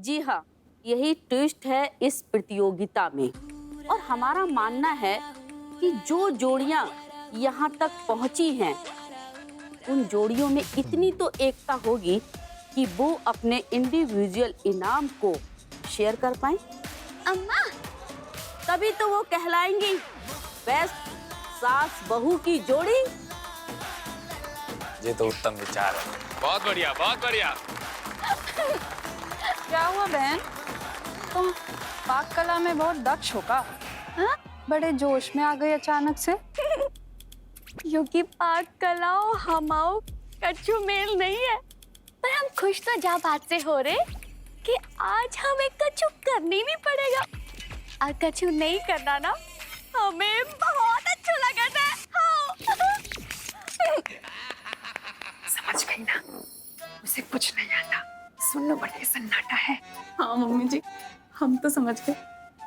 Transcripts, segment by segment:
जी हाँ, यही ट्विस्ट है इस प्रतियोगिता में। और हमारा मानना है कि जो जोड़ियां यहाँ तक पहुंची हैं, उन जोड़ियों में इतनी तो एकता होगी कि वो अपने इंडिविजुअल इनाम को शेयर कर पाए। अम्मा, तभी तो वो कहलाएंगी बेस्ट सास बहू की जोड़ी। ये तो उत्तम विचार है। बहुत बढ़िया, बहुत बढ़िया। क्या हुआ बहन, तुम पाक कला में बहुत दक्ष हो का? हाँ? बड़े जोश में आ गए अचानक से। क्योंकि पाक कला और हमाओ कच्चू मेल नहीं है, पर हम खुश तो जा बात से हो रहे कि आज हमें कच्चू करनी नहीं पड़ेगा। और कच्चू नहीं करना ना, हमें बहुत अच्छा लगा था। हाँ। समझ गई ना, उसे कुछ नहीं आता। सुन लो, बड़े सन्नाटा है। हाँ मम्मी जी, हम तो समझ गए।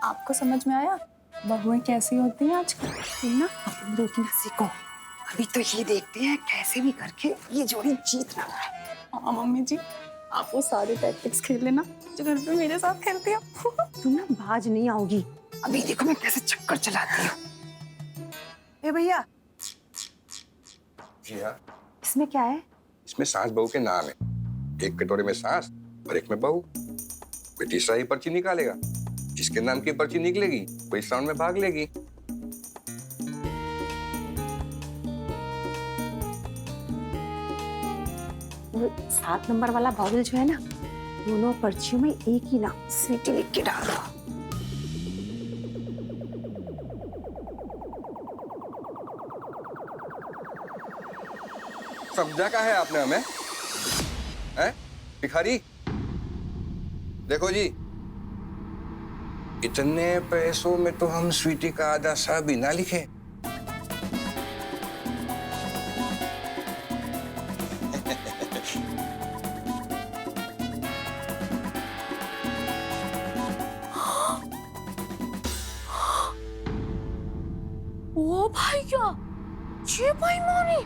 आपको समझ में आया बहुएं कैसी होती हैं आजकल? ना अपन देखना सीखो। अभी तो ये देखते हैं कैसे भी करके ये जोड़ी जीत ना पाए। हाँ मम्मी जी, आप वो सारे टैक्टिक्स खेल लेना जो घर पे मेरे साथ खेलती हो। तुम ना बाज नहीं आओगी। अभी देखो मैं कैसे चक्कर चलाती हूँ। ए भैया, जी हाँ, इसमें क्या है? इसमें सास बहू के नाम है। एक कटोरे में सास और एक में बहू। कोई तीसरा ही पर्ची निकालेगा। जिसके नाम की पर्ची निकलेगी वो इस राउंड में भाग लेगी। वो 7 नंबर वाला बाउल जो है ना, दोनों पर्चियों में एक ही नाम स्वीटी लिख के डाल दो। समझा क्या है आपने हमें? हैं? भिखारी, देखो जी, इतने पैसों में तो हम स्वीटी का आधा सा भी ना लिखे। ओ भाई, क्या ये भाई मानी?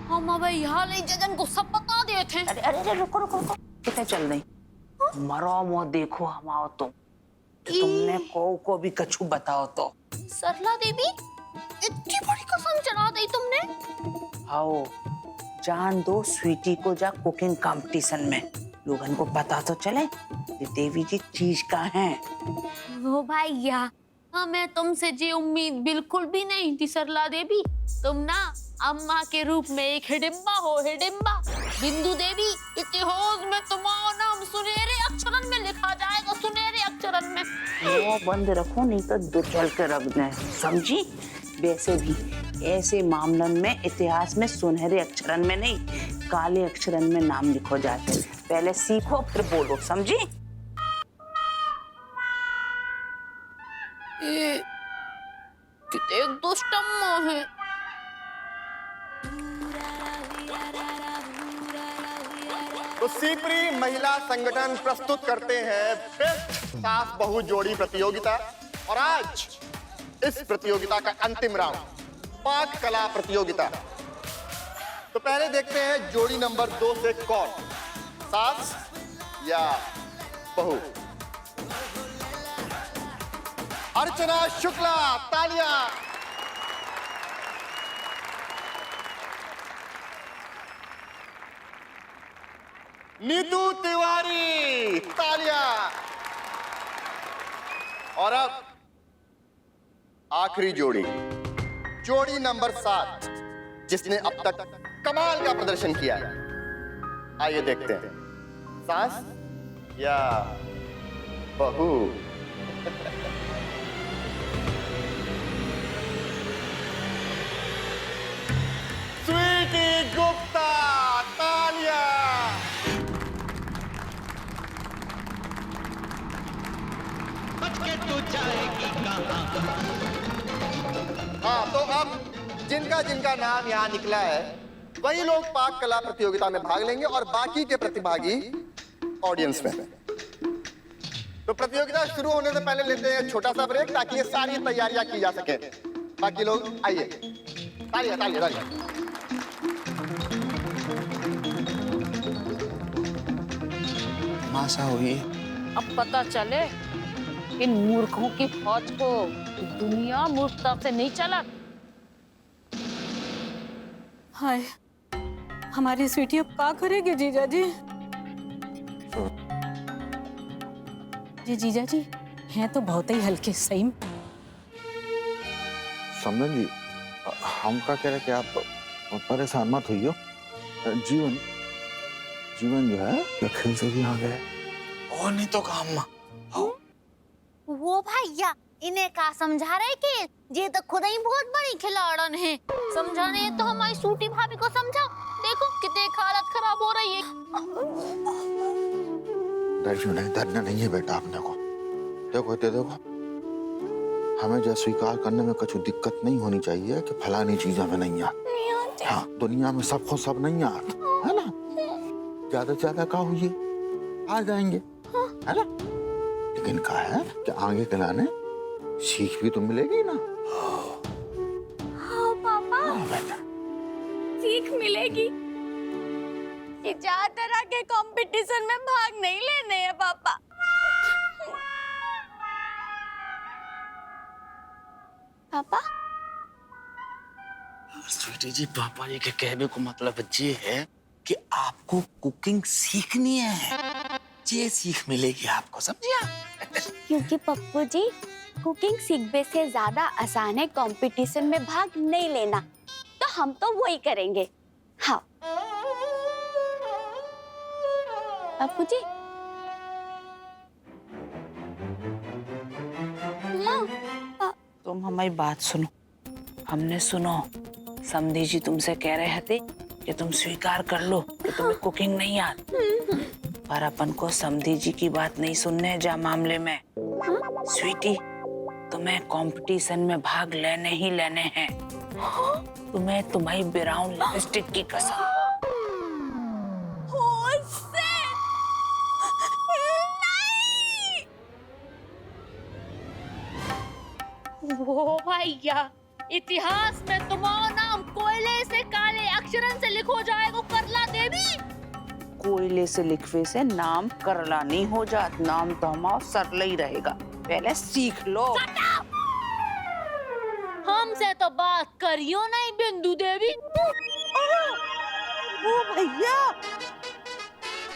हम अब यहाँ ले जजन को सब बता दिए थे। अरे अरे अरे, रुको रुको रुको, कितने चल रही? मरो मुँह देखो हम आओ तुमने को भी कछु बताओ तो। सरला देवी, इतनी बड़ी कसम चढ़ा दी तुमने। आओ जान दो स्वीटी को जा कुकिंग कंपटीशन में, लोगन को पता तो चले ये देवी जी चीज का है। वो भैया, हमें तुमसे जी उम्मीद बिल्कुल भी नहीं थी सरला देवी। तुम ना अम्मा के रूप में एक हिडिंबा हो, हिडिंबा। बिंदु देवी, इतिहास में तुम्हारा नाम सुनहरे अक्षरन में लिखा जाएगा, सुनहरे अक्षरन में। वो बंद रखो नहीं तो दो चल के रख दें, समझी? वैसे भी ऐसे मामलन में इतिहास में सुनहरे अक्षरन में नहीं, काले अक्षरन में नाम लिखो जाते। पहले सीखो फिर बोलो, समझी? कितने दुष्ट अम्मा है। तो सीपरी महिला संगठन प्रस्तुत करते हैं बेस्ट सास बहू जोड़ी प्रतियोगिता। और आज इस प्रतियोगिता का अंतिम राउंड पाक कला प्रतियोगिता। तो पहले देखते हैं जोड़ी नंबर 2 से कौन सास या बहू। अर्चना शुक्ला, तालियां। नीतू तिवारी, तालियां। और अब आखिरी जोड़ी, जोड़ी नंबर 7, जिसने अब तक कमाल का प्रदर्शन किया है। आइए देखते हैं, सास या बहू। स्वीटी गुप्ता, तालियां। हाँ, तो अब जिनका जिनका नाम यहाँ निकला है वही लोग पाक कला प्रतियोगिता में भाग लेंगे और बाकी के प्रतिभागी ऑडियंस में। तो प्रतियोगिता शुरू होने से पहले लेते हैं छोटा सा ब्रेक ताकि ये सारी तैयारियां की जा सके। बाकी लोग आइए, तालियां तालियां तालियां। मासा हुई अब पता चले इन मूर्खों की फौज को दुनिया मूर्खता से नहीं चला। हाय, हमारी स्वीटी अब क्या करेगी जीजा जी? जी जीजा जी हैं तो बहुत ही हल्के, सही में। समझन जी, हम का कह रहे कि आप परेशान मत होइयो। जीवन जो है दखिल से भी आ गए और नहीं तो काम। वो भैया इन्हें का समझा रहे कि ये तो खुद ही बहुत बड़ी खिलाड़न है। समझाने ये तो हमारी सूटी भाभी को समझा। देखो कितनी हालत खराब हो रही है। डरना नहीं है बेटा अपने को। देखो हमें जो स्वीकार करने में कुछ दिक्कत नहीं होनी चाहिए कि फलानी चीज हमें नहीं आती। हाँ, दुनिया में सबको सब नहीं आता है ना। ज्यादा से ज्यादा का हुई आ जाएंगे है ना। लेकिन कहा है कि आगे चलाने सीख भी तो मिलेगी ना। हाँ पापा, बेटा सीख मिलेगी कि ज्यादा तरह के कंपटीशन में भाग नहीं लेने हैं पापा। पापा स्वीटी जी, पापा जी के कहने को मतलब ये है कि आपको कुकिंग सीखनी है। ये सीख मिलेगी आपको, समझिया? क्योंकि पप्पू जी कुकिंग सीखने से ज्यादा आसान है कंपटीशन में भाग नहीं लेना, तो हम तो वही करेंगे। हाँ पप्पू जी। तुम हमारी बात सुनो। हमने सुनो, समधी जी तुमसे कह रहे थे कि तुम स्वीकार कर लो कि तुम्हें कुकिंग नहीं आती। पर अपन को समधी जी की बात नहीं सुनने जा मामले में। स्वीटी, तुम्हें कंपटीशन में भाग लेने ही लेने हैं। तुम्हें तुम्हारी ब्राउन लिपस्टिक की कसम। वो भैया, इतिहास में तुम्हारा नाम कोयले से काले अक्षरन से लिखो जाएगा, करला देवी। कोयले से लिखवे से नाम करला नहीं हो जात, नाम तो हमारा सरला ही रहेगा। पहले सीख लो। हमसे तो बात करियो नहीं बिंदु देवी। वो भैया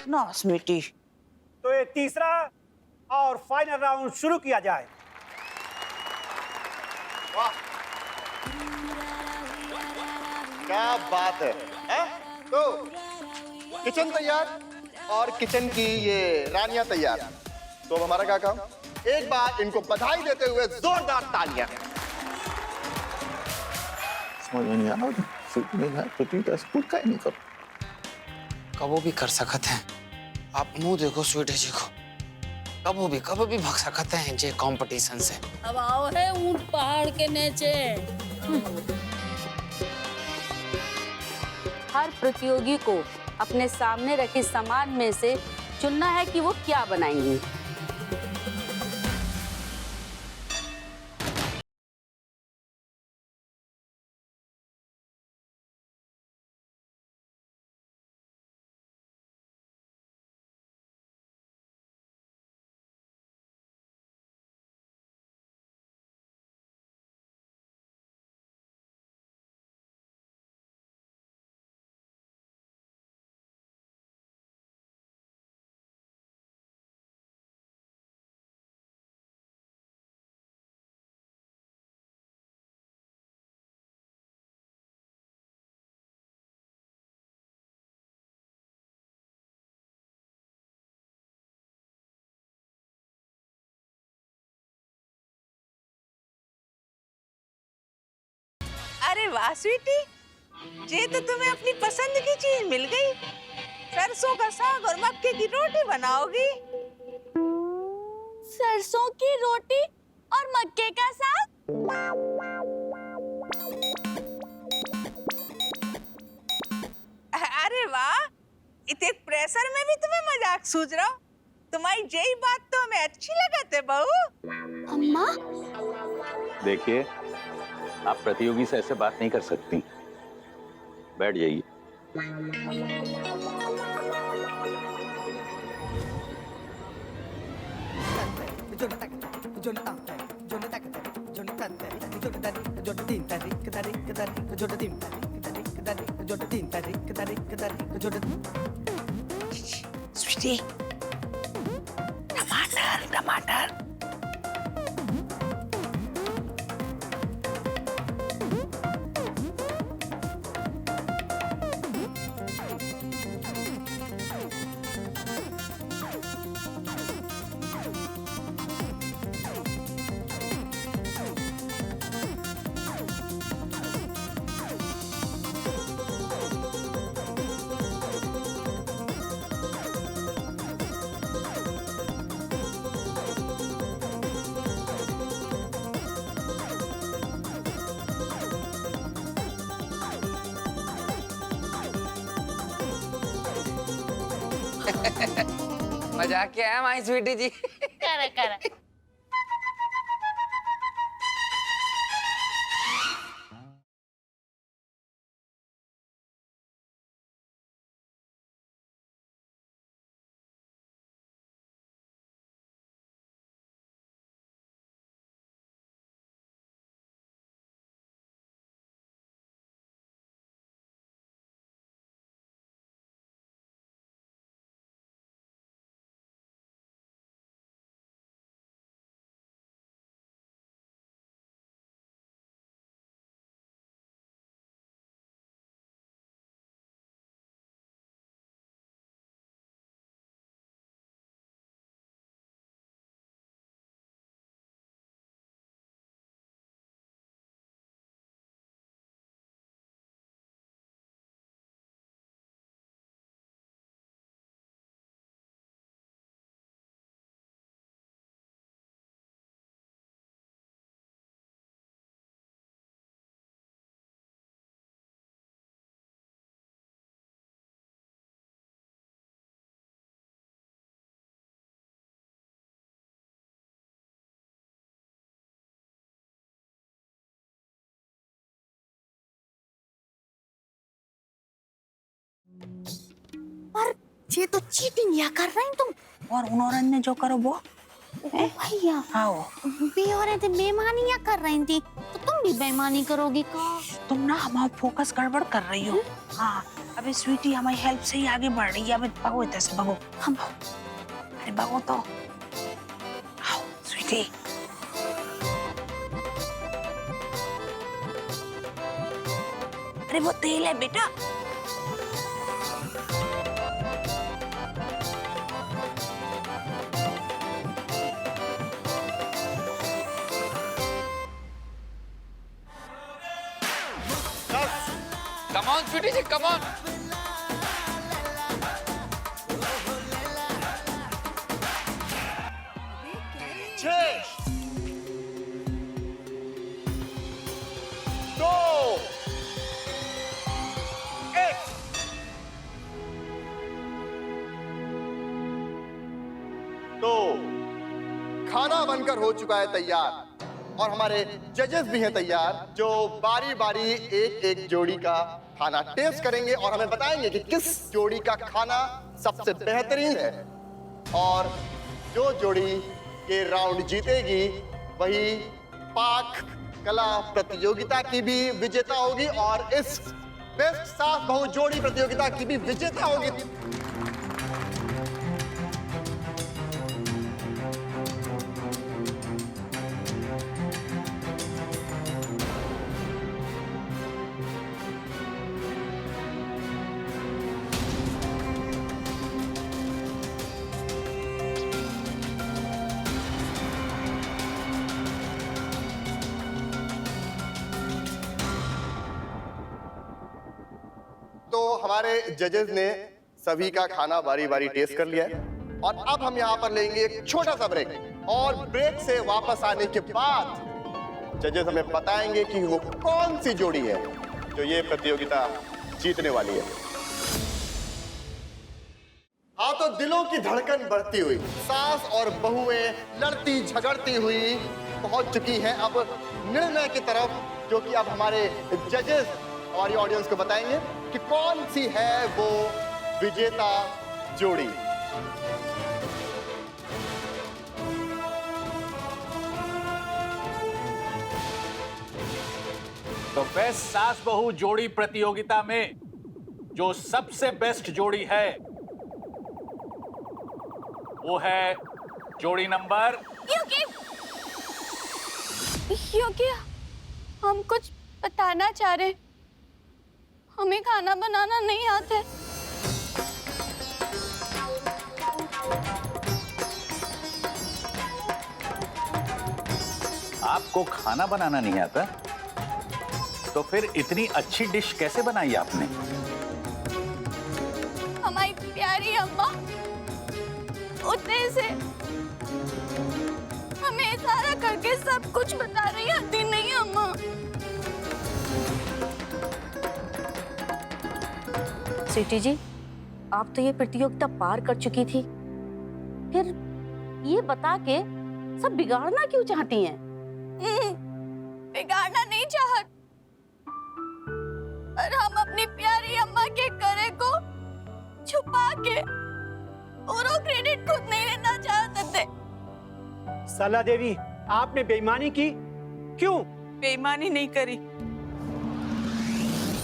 ना स्वीटी। तो ये तीसरा और फाइनल राउंड शुरू किया जाए। वाह, क्या बात है? तो किचन तैयार और किचन की ये रानियां तैयार। तो अब हमारा क्या काम? एक बार इनको बधाई देते हुए जोरदार तालियां। समझ में नहीं आ रहा। स्वीटी नहीं है तो स्कूल का ही नहीं कर। कबो भी कर सकते हैं। आप मुंह देखो स्वीटी जी को, कबो भी भाग सकते हैं जे कंपटीशन से। अब आओ है ऊंट पहाड़ के नीचे। हर प्रतियोगी को अपने सामने रखे सामान में से चुनना है कि वो क्या बनाएंगे। अरे वाह स्वीटी, ये तो तुम्हें अपनी पसंद की चीज मिल गई। सरसों का साग और मक्के की रोटी बनाओगी। सरसों की रोटी और मक्के का साग। अरे वाह, इतने प्रेशर में भी तुम्हें मजाक सूझ रहा। तुम्हारी यही बात तो हमें अच्छी लगती है बहू। अम्मा देखिए, आप प्रतियोगी से ऐसे बात नहीं कर सकती। बैठ जाइए। स्वीटी, टमाटर टमाटर। मजाक क्या है माई स्वीटी जी? करे करे। पर ये तो चीटिंग या कर रही तुम। और उन्होंने ने जो करो वो भैया आओ। भी हो रहे थे, बेईमानियां कर रही थी, तो तुम भी बेईमानी करोगी का? तुम ना हमारा फोकस गड़बड़ कर रही हो। हाँ, अबे स्वीटी हमारी हेल्प से ही आगे बढ़ रही है। अबे भगो इधर से, भगो। हम अरे भगो तो। आओ स्वीटी। अरे वो तेल है बेटा। Come on, Sweety ji, come on. तो खाना बनकर हो चुका है तैयार और हमारे जजेस भी हैं तैयार, जो बारी बारी एक एक जोड़ी का खाना टेस्ट करेंगे और हमें बताएंगे कि किस जोड़ी का खाना सबसे बेहतरीन है। और जो जोड़ी ये राउंड जीतेगी वही पाक कला प्रतियोगिता की भी विजेता होगी और इस बेस्ट सास बहू जोड़ी प्रतियोगिता की भी विजेता होगी। तो हमारे जजेस ने सभी का खाना बारी बारी टेस्ट कर लिया है और अब हम यहाँ पर लेंगे एक छोटा सा ब्रेक और ब्रेक से वापस आने के बाद जजेस हमें बताएंगे कि वो कौन सी जोड़ी है जो ये प्रतियोगिता जीतने वाली है। हाँ, तो दिलों की धड़कन बढ़ती हुई सास और बहुएं लड़ती झगड़ती हुई पहुंच चुकी हैं अब निर्णय की तरफ, जो कि अब हमारे जजेस हमारी ऑडियंस को बताएंगे कि कौन सी है वो विजेता जोड़ी। तो बेस्ट सास बहू जोड़ी प्रतियोगिता में जो सबसे बेस्ट जोड़ी है वो है जोड़ी नंबर क्योंकि हम कुछ बताना चाह रहे, हमें खाना बनाना नहीं आता है। आपको खाना बनाना नहीं आता तो फिर इतनी अच्छी डिश कैसे बनाई आपने? हमारी प्यारी अम्मा उतने से हमें इशारा करके सब कुछ बता रही आती नहीं अम्मा। स्वीटी जी, आप तो ये प्रतियोगिता पार कर चुकी थी, फिर ये बता के सब बिगाड़ना क्यों चाहती हैं? बिगाड़ना नहीं चाहत, पर हम अपनी प्यारी अम्मा के करे को छुपा के पूरा क्रेडिट खुद नहीं लेना चाहते थे। सरला देवी, आपने बेईमानी की, क्यों? बेईमानी नहीं करी,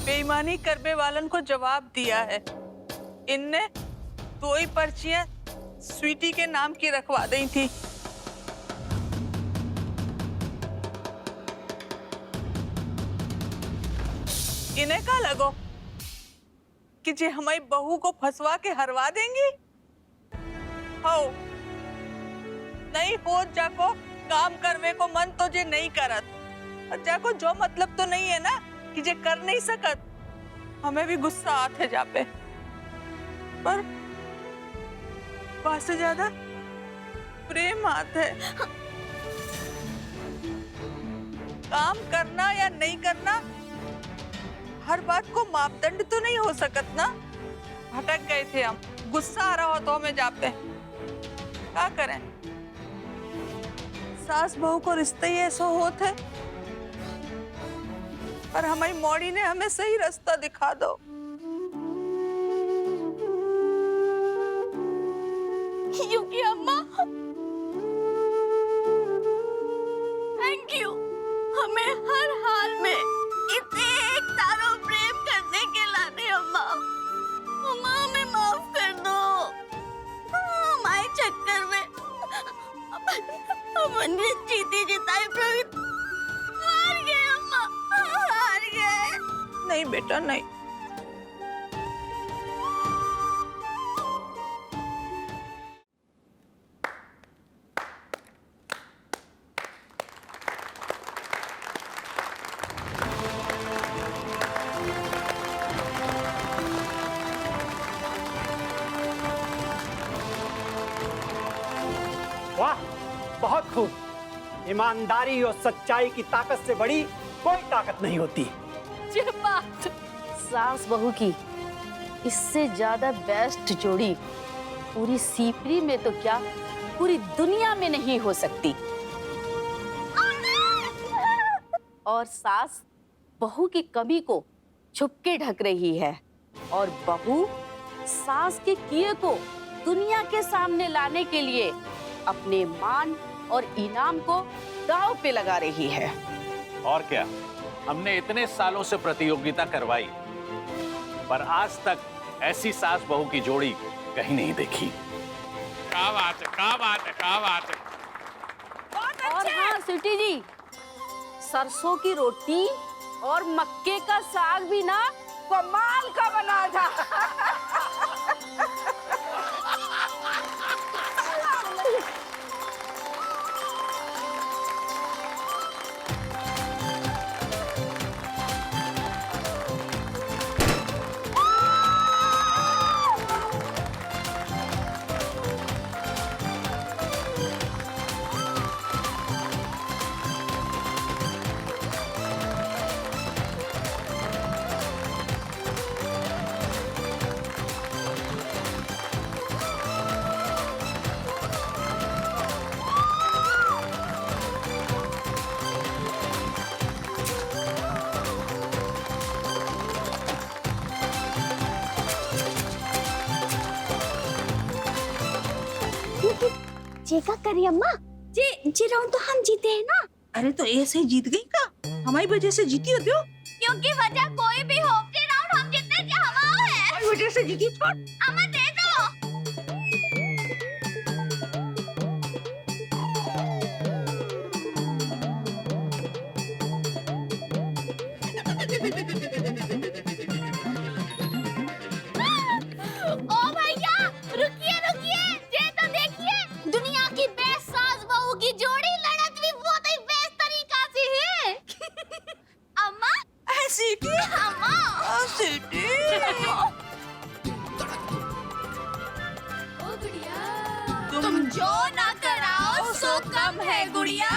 बेईमानी करने वालन को जवाब दिया है। इनने 2 ही पर्चियां स्वीटी के नाम की रखवा दी थी। इन्हें क्या लगो कि जे हमारी बहू को फंसवा के हरवा देंगी? हो नहीं हो जाको काम करवे को मन तो जे नहीं करत, और जाको जो मतलब तो नहीं है ना कि जे कर नहीं सकत। हमें भी गुस्सा आते जापे, पर बात से ज्यादा प्रेम आते है। काम करना या नहीं करना हर बात को मापदंड तो नहीं हो सकत ना। भटक गए थे हम, गुस्सा आ रहा हो तो हमें जापे, क्या करें? सास बहू को रिश्ते ही ऐसा होते है, पर हमारी मौड़ी ने हमें सही रास्ता दिखा दो। क्योंकि अम्मा थैंक यू, हमें हर हाल में इतने एक तारों प्रेम करने के लाने। अम्मा अम्मा हमें माफ कर दो, हमारे चक्कर में अपन जीती जिताई प्रवीण हार गए। अम्मा हार गए। नहीं बेटा नहीं, वाह, बहुत खूब। ईमानदारी और सच्चाई की ताकत से बड़ी कोई ताकत नहीं होती। ये बात सास बहू की इससे ज्यादा बेस्ट जोड़ी पूरी सीपरी में तो क्या पूरी दुनिया में नहीं हो सकती। और सास बहू की कमी को छुपके ढक रही है, और बहू सास के किए को दुनिया के सामने लाने के लिए अपने मान और इनाम को दांव पे लगा रही है। और क्या, हमने इतने सालों से प्रतियोगिता करवाई, पर आज तक ऐसी सास बहू की जोड़ी कहीं नहीं देखी। क्या बात है, क्या बात है, क्या बात है। और हाँ स्वीटी जी, सरसों की रोटी और मक्के का साग भी ना कमाल का बना था। जेका करी अम्मा, जे राउंड तो हम जीते हैं ना। अरे तो ऐसे जीत गई का? हमारी वजह से जीती होती हो? क्योंकि वजह कोई भी हो, ये राउंड हम जीतने के हमाओ है। वजह से जीती छोड़। अम्मा दे दो। ओ भैया रुकिए रुकिए, ये तो देखिए दुनिया की बेस्ट सास बहू की जोड़ी लड़त भी बहुत ही बेस्ट तरीका से है। अम्मा ऐसी की अम्मा सीटी तुम जो ना कराओ सो कम है गुड़िया।